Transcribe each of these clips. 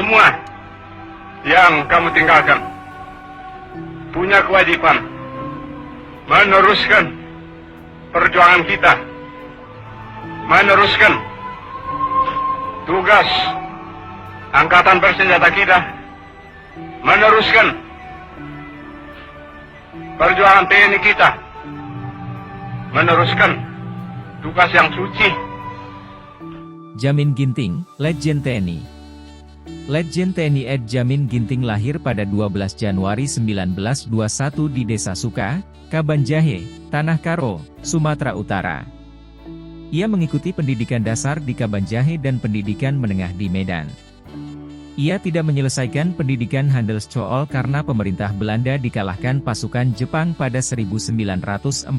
semua yang kamu tinggalkan punya kewajiban meneruskan perjuangan kita, meneruskan tugas angkatan bersenjata kita, meneruskan perjuangan TNI kita, meneruskan tugas yang suci. Jamin Ginting, Letjen TNI. Letjen TNI Ed Jamin Ginting lahir pada 12 Januari 1921 di Desa Suka, Kabanjahe, Tanah Karo, Sumatera Utara. Ia mengikuti pendidikan dasar di Kabanjahe dan pendidikan menengah di Medan. Ia tidak menyelesaikan pendidikan Handelschool karena pemerintah Belanda dikalahkan pasukan Jepang pada 1942.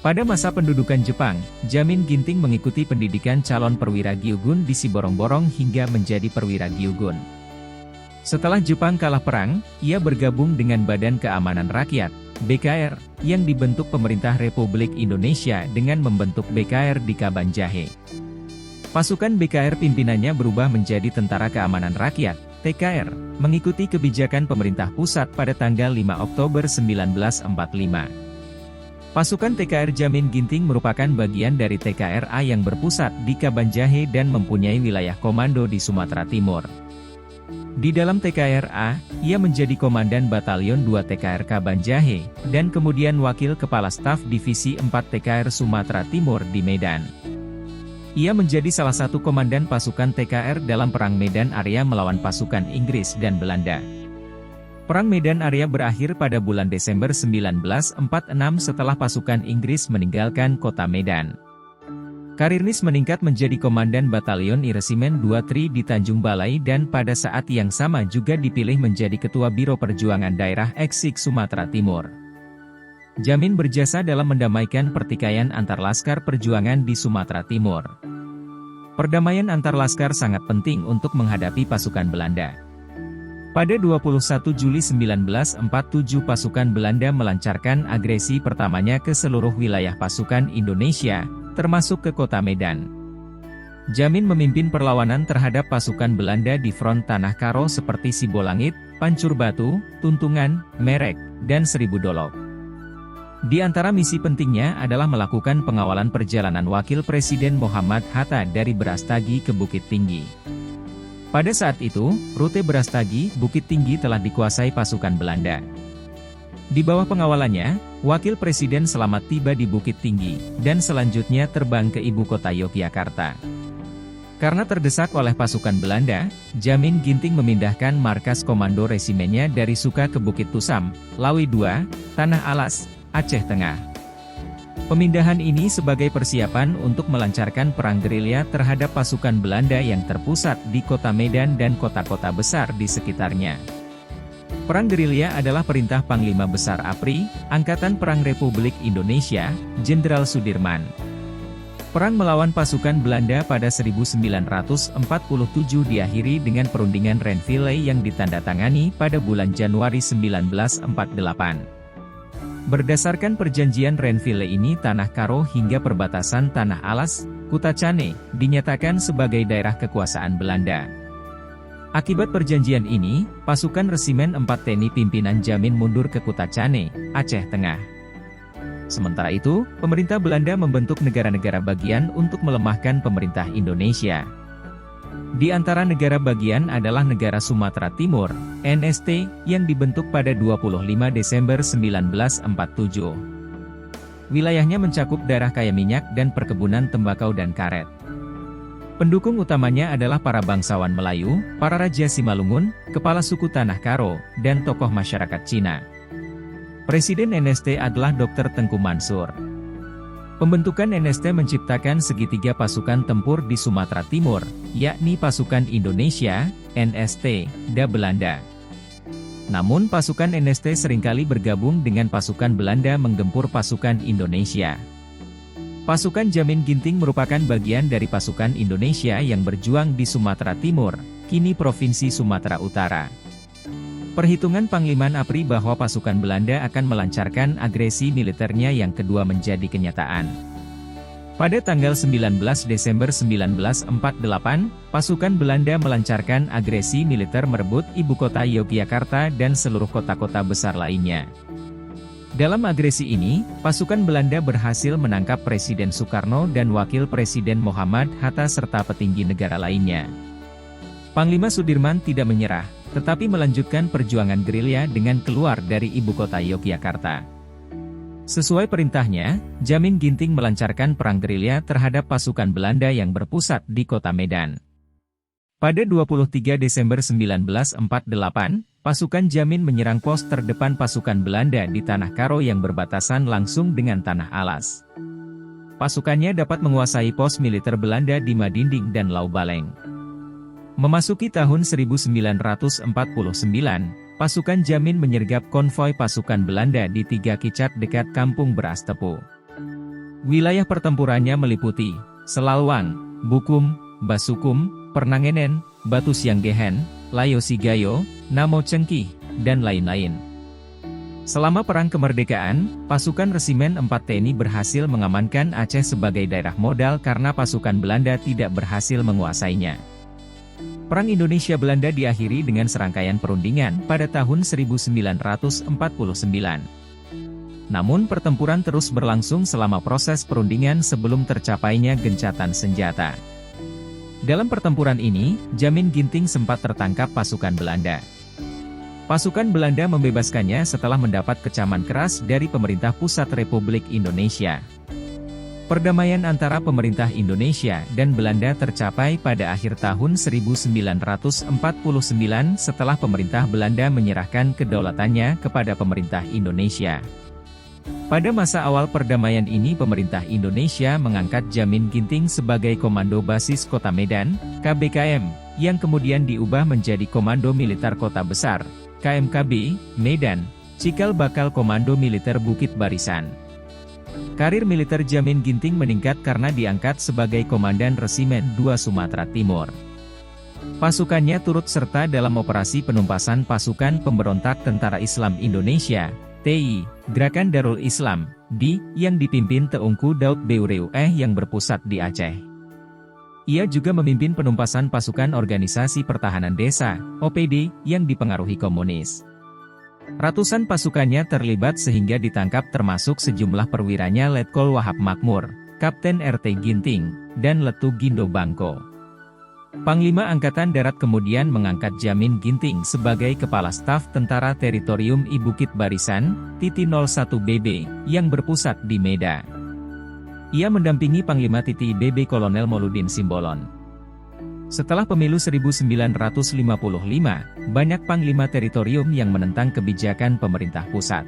Pada masa pendudukan Jepang, Jamin Ginting mengikuti pendidikan calon perwira Gyugun di Siborong-Borong hingga menjadi perwira Gyugun. Setelah Jepang kalah perang, ia bergabung dengan Badan Keamanan Rakyat, BKR, yang dibentuk pemerintah Republik Indonesia dengan membentuk BKR di Kabanjahe. Pasukan BKR pimpinannya berubah menjadi Tentara Keamanan Rakyat, TKR, mengikuti kebijakan pemerintah pusat pada tanggal 5 Oktober 1945. Pasukan TKR Jamin Ginting merupakan bagian dari TKRA yang berpusat di Kabanjahe dan mempunyai wilayah komando di Sumatera Timur. Di dalam TKRA, ia menjadi Komandan Batalion 2 TKR Kabanjahe, dan kemudian Wakil Kepala Staf Divisi 4 TKR Sumatera Timur di Medan. Ia menjadi salah satu komandan pasukan TKR dalam Perang Medan Area melawan pasukan Inggris dan Belanda. Perang Medan Area berakhir pada bulan Desember 1946 setelah pasukan Inggris meninggalkan kota Medan. Karirnis meningkat menjadi Komandan Batalion Resimen 2 Tri di Tanjung Balai dan pada saat yang sama juga dipilih menjadi Ketua Biro Perjuangan Daerah Eksik Sumatera Timur. Jamin berjasa dalam mendamaikan pertikaian antar laskar perjuangan di Sumatera Timur. Perdamaian antar laskar sangat penting untuk menghadapi pasukan Belanda. Pada 21 Juli 1947 pasukan Belanda melancarkan agresi pertamanya ke seluruh wilayah pasukan Indonesia, termasuk ke kota Medan. Jamin memimpin perlawanan terhadap pasukan Belanda di front Tanah Karo seperti Sibolangit, Pancur Batu, Tuntungan, Merek, dan Seribu Dolok. Di antara misi pentingnya adalah melakukan pengawalan perjalanan Wakil Presiden Muhammad Hatta dari Brastagi ke Bukit Tinggi. Pada saat itu, rute Brastagi-Bukit Tinggi telah dikuasai pasukan Belanda. Di bawah pengawalannya, Wakil Presiden selamat tiba di Bukit Tinggi, dan selanjutnya terbang ke ibu kota Yogyakarta. Karena terdesak oleh pasukan Belanda, Jamin Ginting memindahkan markas komando resimennya dari Suka ke Bukit Tusam, Lawi II, Tanah Alas, Aceh Tengah. Pemindahan ini sebagai persiapan untuk melancarkan perang gerilya terhadap pasukan Belanda yang terpusat di kota Medan dan kota-kota besar di sekitarnya. Perang gerilya adalah perintah Panglima Besar APRI, Angkatan Perang Republik Indonesia, Jenderal Sudirman. Perang melawan pasukan Belanda pada 1947 diakhiri dengan perundingan Renville yang ditandatangani pada bulan Januari 1948. Berdasarkan perjanjian Renville ini Tanah Karo hingga perbatasan Tanah Alas, Kutacane, dinyatakan sebagai daerah kekuasaan Belanda. Akibat perjanjian ini, pasukan Resimen 4 TNI pimpinan Jamin mundur ke Kutacane, Aceh Tengah. Sementara itu, pemerintah Belanda membentuk negara-negara bagian untuk melemahkan pemerintah Indonesia. Di antara negara bagian adalah negara Sumatera Timur, NST, yang dibentuk pada 25 Desember 1947. Wilayahnya mencakup daerah kaya minyak dan perkebunan tembakau dan karet. Pendukung utamanya adalah para bangsawan Melayu, para raja Simalungun, kepala suku Tanah Karo, dan tokoh masyarakat Cina. Presiden NST adalah Dr. Tengku Mansur. Pembentukan NST menciptakan segitiga pasukan tempur di Sumatera Timur, yakni pasukan Indonesia, NST, dan Belanda. Namun pasukan NST seringkali bergabung dengan pasukan Belanda menggempur pasukan Indonesia. Pasukan Jamin Ginting merupakan bagian dari pasukan Indonesia yang berjuang di Sumatera Timur, kini Provinsi Sumatera Utara. Perhitungan Panglima APRI bahwa pasukan Belanda akan melancarkan agresi militernya yang kedua menjadi kenyataan. Pada tanggal 19 Desember 1948, pasukan Belanda melancarkan agresi militer merebut ibu kota Yogyakarta dan seluruh kota-kota besar lainnya. Dalam agresi ini, pasukan Belanda berhasil menangkap Presiden Soekarno dan Wakil Presiden Muhammad Hatta serta petinggi negara lainnya. Panglima Sudirman tidak menyerah, tetapi melanjutkan perjuangan gerilya dengan keluar dari ibu kota Yogyakarta. Sesuai perintahnya, Jamin Ginting melancarkan perang gerilya terhadap pasukan Belanda yang berpusat di kota Medan. Pada 23 Desember 1948, pasukan Jamin menyerang pos terdepan pasukan Belanda di Tanah Karo yang berbatasan langsung dengan Tanah Alas. Pasukannya dapat menguasai pos militer Belanda di Madinding dan Laubaleng. Memasuki tahun 1949, pasukan Jamin menyergap konvoi pasukan Belanda di Tiga Kicat dekat Kampung Beras Tepu. Wilayah pertempurannya meliputi Selalwang, Bukum, Basukum, Pernangenen, Batu Sianggehen, Layo Sigayo, Namo Cengkih, dan lain-lain. Selama Perang Kemerdekaan, pasukan Resimen 4 TNI berhasil mengamankan Aceh sebagai daerah modal karena pasukan Belanda tidak berhasil menguasainya. Perang Indonesia-Belanda diakhiri dengan serangkaian perundingan pada tahun 1949. Namun pertempuran terus berlangsung selama proses perundingan sebelum tercapainya gencatan senjata. Dalam pertempuran ini, Jamin Ginting sempat tertangkap pasukan Belanda. Pasukan Belanda membebaskannya setelah mendapat kecaman keras dari pemerintah pusat Republik Indonesia. Perdamaian antara pemerintah Indonesia dan Belanda tercapai pada akhir tahun 1949 setelah pemerintah Belanda menyerahkan kedaulatannya kepada pemerintah Indonesia. Pada masa awal perdamaian ini pemerintah Indonesia mengangkat Jamin Ginting sebagai Komando Basis Kota Medan, KBKM, yang kemudian diubah menjadi Komando Militer Kota Besar, KMKB, Medan, cikal bakal Komando Militer Bukit Barisan. Karir militer Jamin Ginting meningkat karena diangkat sebagai Komandan Resimen 2 Sumatera Timur. Pasukannya turut serta dalam operasi penumpasan pasukan pemberontak Tentara Islam Indonesia, TI, Gerakan Darul Islam, DI, yang dipimpin Teungku Daud Beureueh yang berpusat di Aceh. Ia juga memimpin penumpasan pasukan Organisasi Pertahanan Desa, OPD, yang dipengaruhi komunis. Ratusan pasukannya terlibat sehingga ditangkap termasuk sejumlah perwiranya Letkol Wahab Makmur, Kapten RT Ginting, dan Letu Gindo Bangko. Panglima Angkatan Darat kemudian mengangkat Jamin Ginting sebagai Kepala Staf Tentara Teritorium I Bukit Barisan, Titi 01 BB, yang berpusat di Medan. Ia mendampingi Panglima Titi BB Kolonel Mauludin Simbolon. Setelah pemilu 1955, banyak panglima teritorium yang menentang kebijakan pemerintah pusat.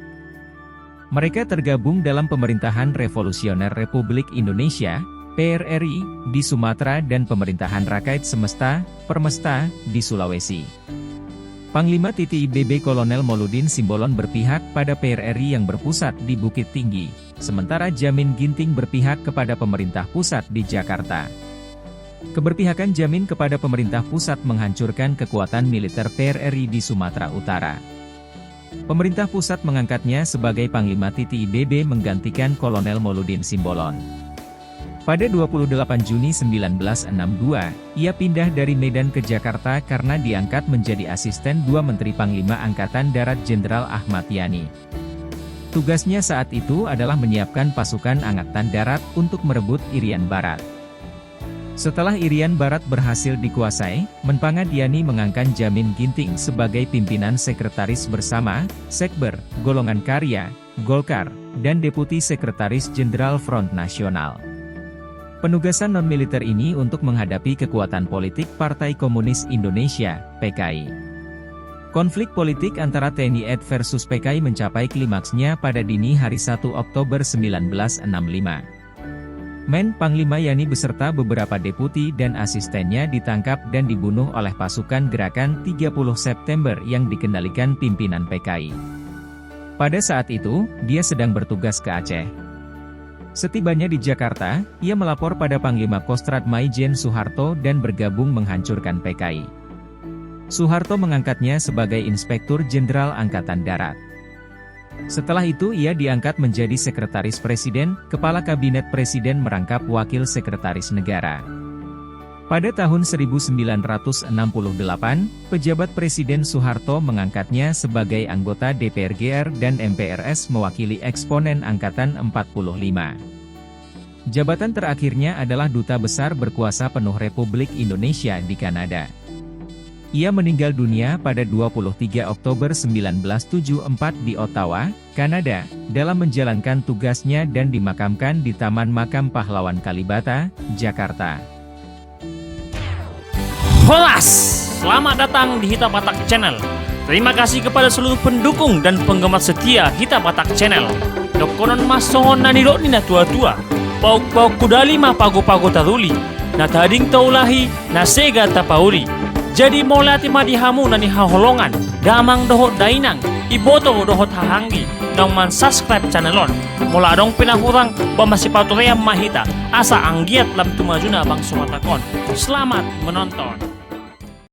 Mereka tergabung dalam Pemerintahan Revolusioner Republik Indonesia, PRRI, di Sumatera dan Pemerintahan Rakyat Semesta, Permesta, di Sulawesi. Panglima Titi BB Kolonel Mauludin Simbolon berpihak pada PRRI yang berpusat di Bukit Tinggi, sementara Jamin Ginting berpihak kepada pemerintah pusat di Jakarta. Keberpihakan Jamin kepada pemerintah pusat menghancurkan kekuatan militer PRRI di Sumatera Utara. Pemerintah pusat mengangkatnya sebagai Panglima Titi BB menggantikan Kolonel Mauludin Simbolon. Pada 28 Juni 1962, ia pindah dari Medan ke Jakarta karena diangkat menjadi asisten 2 Menteri Panglima Angkatan Darat Jenderal Ahmad Yani. Tugasnya saat itu adalah menyiapkan pasukan Angkatan Darat untuk merebut Irian Barat. Setelah Irian Barat berhasil dikuasai, Menpangad Yani mengangkat Jamin Ginting sebagai pimpinan sekretaris bersama, Sekber, Golongan Karya, Golkar, dan Deputi Sekretaris Jenderal Front Nasional. Penugasan non-militer ini untuk menghadapi kekuatan politik Partai Komunis Indonesia, PKI. Konflik politik antara TNI AD versus PKI mencapai klimaksnya pada dini hari 1 Oktober 1965. Men Panglima Yani beserta beberapa deputi dan asistennya ditangkap dan dibunuh oleh pasukan Gerakan 30 September yang dikendalikan pimpinan PKI. Pada saat itu, dia sedang bertugas ke Aceh. Setibanya di Jakarta, ia melapor pada Panglima Kostrad Maijen Soeharto dan bergabung menghancurkan PKI. Soeharto mengangkatnya sebagai Inspektur Jenderal Angkatan Darat. Setelah itu ia diangkat menjadi Sekretaris Presiden, Kepala Kabinet Presiden merangkap Wakil Sekretaris Negara. Pada tahun 1968, pejabat Presiden Soeharto mengangkatnya sebagai anggota DPR GR dan MPRS mewakili eksponen Angkatan 45. Jabatan terakhirnya adalah Duta Besar Berkuasa Penuh Republik Indonesia di Kanada. Ia meninggal dunia pada 23 Oktober 1974 di Ottawa, Kanada, dalam menjalankan tugasnya dan dimakamkan di Taman Makam Pahlawan Kalibata, Jakarta. Holas! Selamat datang di Hita Batak Channel. Terima kasih kepada seluruh pendukung dan penggemar setia Hita Batak Channel. Dokonon masongon na niro ni na tua-tua. Pauk-pauk kudali mapago-pago taruli. Na tading taulahi na sega tapauli. Jadi molati madihamu na ni haholongan. Damang dohot dainang. Iboto dohot hahanggi. Nang man-subscribe channelon. Mula dong pinahurang bamasipatureang mahita. Asa anggiat lam tumajuna bang sumatakon. Selamat menonton.